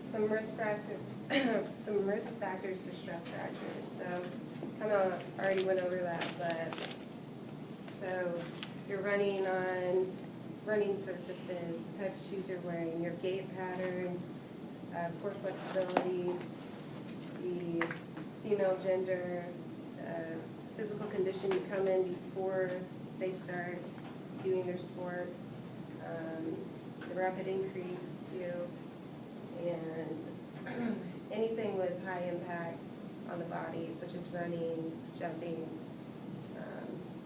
Some risk factors for stress fractures. So kind of already went over that, but so you're running on running surfaces, the type of shoes you're wearing, your gait pattern, core flexibility, the female gender, physical condition you come in before they start doing their sports, the rapid increase too, and anything with high impact on the body, such as running, jumping.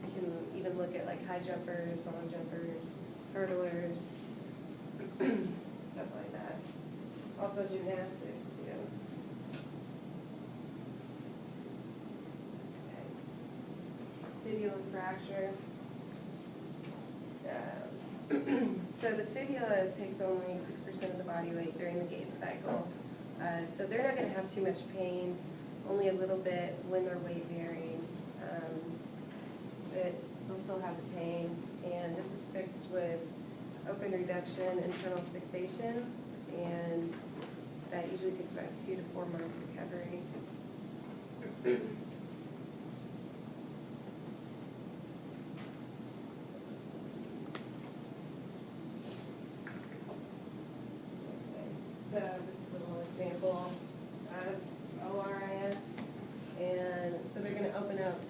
You can even look at like high jumpers, long jumpers, hurdlers, stuff like that. Also gymnastics too. Okay. Fibula fracture. So the fibula takes only 6% of the body weight during the gait cycle. So they're not going to have too much pain, only a little bit when they're weight bearing. But they'll still have the pain. And this is fixed with open reduction, internal fixation, and that usually takes about 2 to 4 months recovery. So this is a little example of ORIF, and so they're going to open up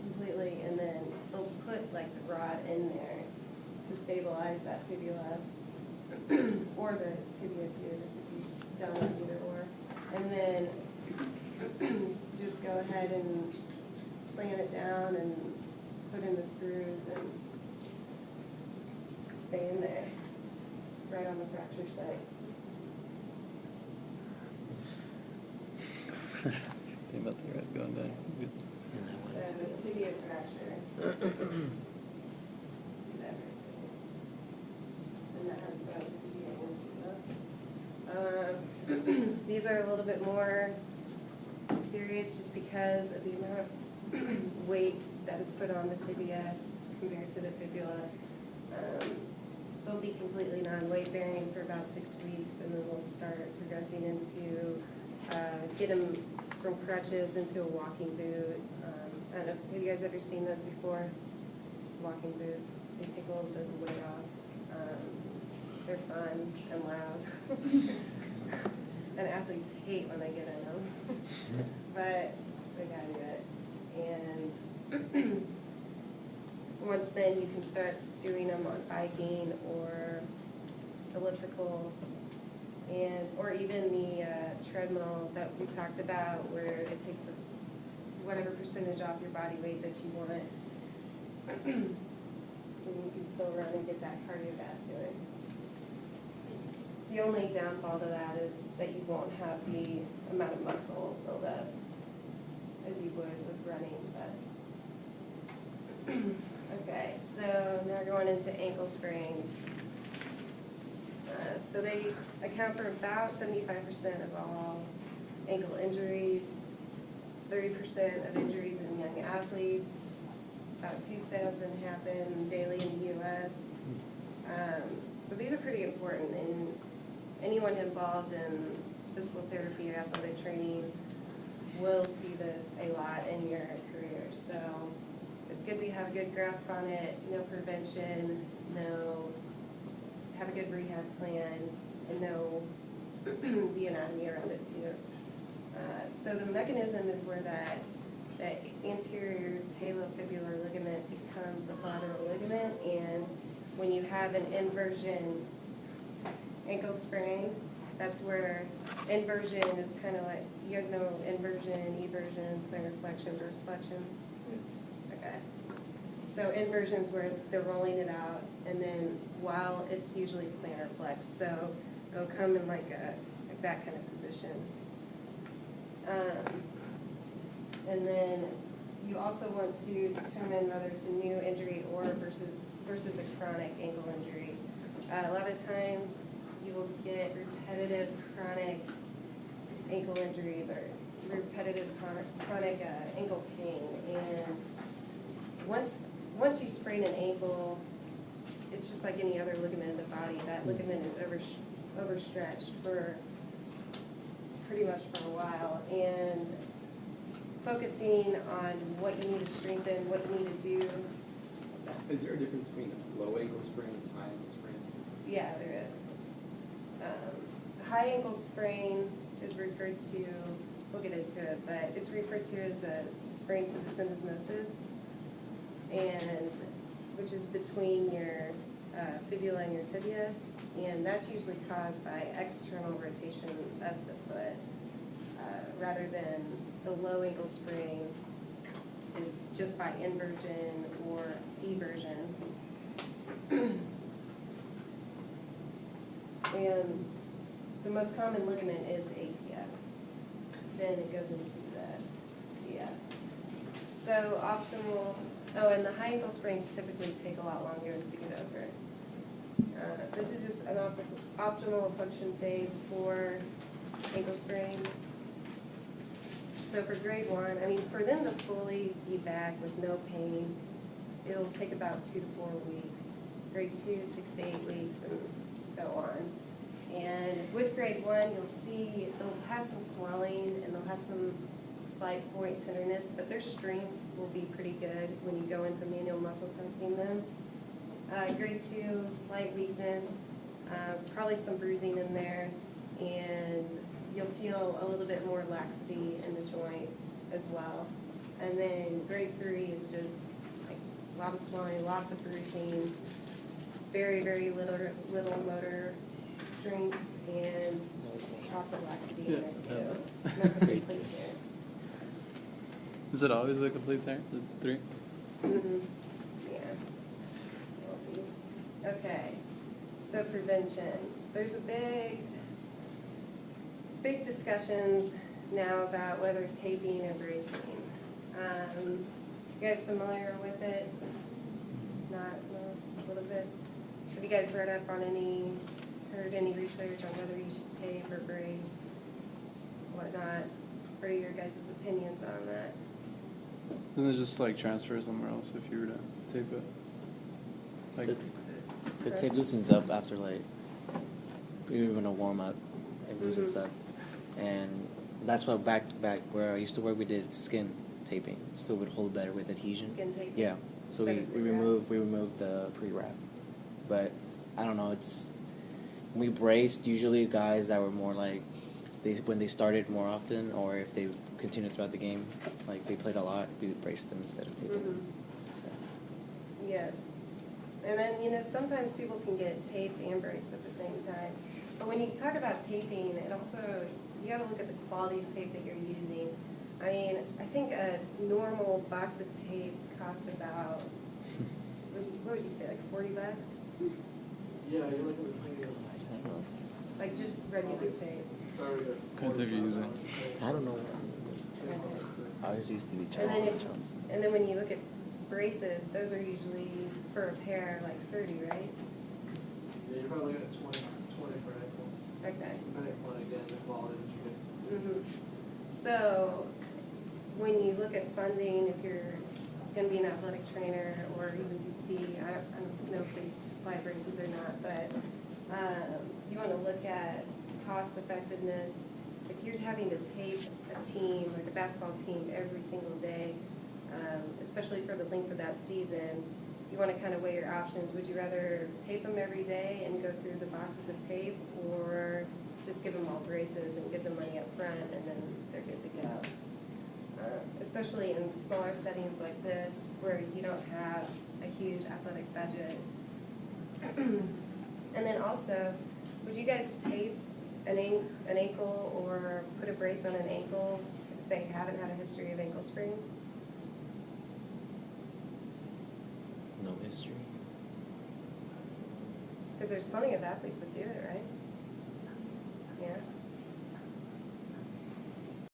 completely, and then they'll put like the rod in there to stabilize that fibula, or the tibia too, just if you've done either or, and then just go ahead and slant it down and put in the screws and stay in there. Right on the fracture site. Think about the red going down. So tibia fracture. See that right there. And that has both tibia and fibula. These are a little bit more serious just because of the amount of weight that is put on the tibia compared to the fibula. They'll be completely non-weight bearing for about 6 weeks, and then we'll start progressing into get them from crutches into a walking boot. I don't know, have you guys ever seen those before? Walking boots. They take a little bit of the weight off. They're fun and loud. And athletes hate when they get in them. But they gotta do it. And once then you can start doing them on biking or elliptical, and or even the treadmill that we talked about, where it takes whatever percentage off your body weight that you want, and you can still run and get that cardiovascular. The only downfall to that is that you won't have the amount of muscle build up as you would with running, but okay, so now we're going into ankle sprains. So they account for about 75% of all ankle injuries, 30% of injuries in young athletes. About 2,000 happen daily in the U.S. So these are pretty important, and anyone involved in physical therapy or athletic training will see this a lot in your career. So it's good to have a good grasp on it, know prevention, have a good rehab plan, and know the anatomy around it too. So the mechanism is where that anterior talofibular ligament becomes a lateral ligament, and when you have an inversion ankle sprain, that's where inversion is kind of like, you guys know inversion, eversion, plantar flexion, dorsiflexion? Okay. So inversion is where they're rolling it out, and then while it's usually plantar flex, so it'll come in like that kind of position. And then you also want to determine whether it's a new injury or versus a chronic ankle injury. A lot of times you will get repetitive chronic ankle injuries or repetitive chronic ankle pain, and once you sprain an ankle, it's just like any other ligament in the body. That ligament is overstretched for pretty much for a while. And focusing on what you need to strengthen, what you need to do. What's that? Is there a difference between low ankle sprains and high ankle sprains? Yeah, there is. High ankle sprain is referred to, we'll get into it, but it's referred to as a sprain to the syndesmosis, and which is between your fibula and your tibia, and that's usually caused by external rotation of the foot, rather than the low ankle sprain is just by inversion or eversion. And the most common ligament is the ATF. Then it goes into the CF. So optimal, and the high ankle sprains typically take a lot longer to get over. This is just an optimal function phase for ankle sprains. So for grade 1, I mean, for them to fully be back with no pain, it'll take about 2 to 4 weeks. Grade 2, 6 to 8 weeks, and so on. And with grade 1, you'll see they'll have some swelling and they'll have some slight point tenderness, but their strength will be pretty good when you go into manual muscle testing them. Grade 2, slight weakness, probably some bruising in there, and you'll feel a little bit more laxity in the joint as well. And then grade 3 is just like a lot of swelling, lots of bruising, very, very little motor strength, and lots of laxity in there too. And that's a complete tear. Is it always a complete tear, the 3? Mm-hmm. Yeah. Okay, so prevention. There's big discussions now about whether taping or bracing. You guys familiar with it? Not, no, a little bit. Have you guys heard any research on whether you should tape or brace, whatnot? What are your guys' opinions on that? Isn't it just like transfer somewhere else if you were to tape it? Like, The tape loosens up after like even a warm up, it loosens up, and that's why back where I used to work, we did skin taping, still would hold better with adhesion. Skin taping? Yeah, so we removed the pre-wrap, but I don't know. It's when we braced, usually guys that were more like when they started more often, or if they continued throughout the game, like they played a lot, we would brace them instead of taping them. So. Yeah. And then, sometimes people can get taped and braced at the same time. But when you talk about taping, it also, you gotta look at the quality of tape that you're using. I mean, I think a normal box of tape costs about, what would you say, like $40? Yeah, you're looking between Like just regular tape. kind of tape you using? I don't know. Ours used to be And then, Johnson. and then when you look at braces, those are usually for a pair like 30, right? Yeah, you're probably looking at 20 for an ankle. Okay. Depending upon, again, the quality that you get. Mm-hmm. So when you look at funding, if you're going to be an athletic trainer or even PT, I don't know if they supply braces or not, but you want to look at cost effectiveness. If you're having to tape a team, like a basketball team, every single day, especially for the length of that season, you want to kind of weigh your options. Would you rather tape them every day and go through the boxes of tape, or just give them all braces and give them money up front and then they're good to go? Especially in smaller settings like this, where you don't have a huge athletic budget. And then also, would you guys tape an ankle or put a brace on an ankle if they haven't had a history of ankle sprains? No history. Because there's plenty of athletes that do it, right? Yeah.